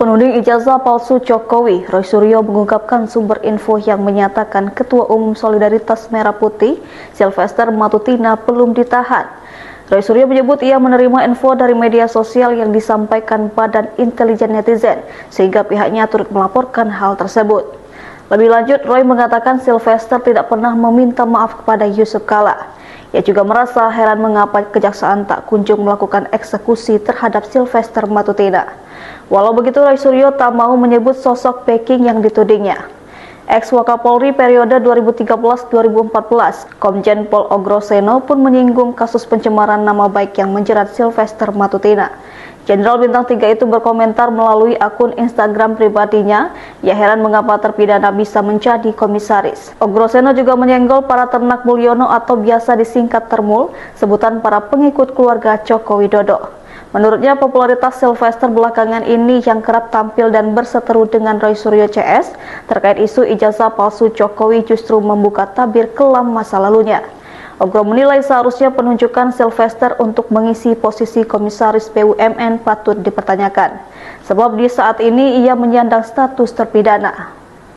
Penuding ijazah palsu Jokowi, Roy Suryo mengungkapkan sumber info yang menyatakan Ketua Umum Solidaritas Merah Putih, Sylvester Matutina, belum ditahan. Roy Suryo menyebut ia menerima info dari media sosial yang disampaikan Badan Intelijen Netizen, sehingga pihaknya turut melaporkan hal tersebut. Lebih lanjut, Roy mengatakan Sylvester tidak pernah meminta maaf kepada Yusuf Kala. Ia juga merasa heran mengapa kejaksaan tak kunjung melakukan eksekusi terhadap Sylvester Matutina. Walau begitu, Roy Suryo tak mau menyebut sosok backing yang ditudingnya. Ex-Wakapolri periode 2013-2014, Komjen Pol Ogroseno pun menyinggung kasus pencemaran nama baik yang menjerat Sylvester Matutina. Jenderal Bintang 3 itu berkomentar melalui akun Instagram pribadinya, ia heran mengapa terpidana bisa menjadi komisaris. Ogroseno juga menyenggol para ternak Mulyono atau biasa disingkat Termul, sebutan para pengikut keluarga Joko Widodo. Menurutnya, popularitas Sylvester belakangan ini yang kerap tampil dan berseteru dengan Roy Suryo CS terkait isu ijazah palsu Jokowi justru membuka tabir kelam masa lalunya. Ogro menilai seharusnya penunjukan Sylvester untuk mengisi posisi komisaris BUMN patut dipertanyakan, sebab di saat ini ia menyandang status terpidana.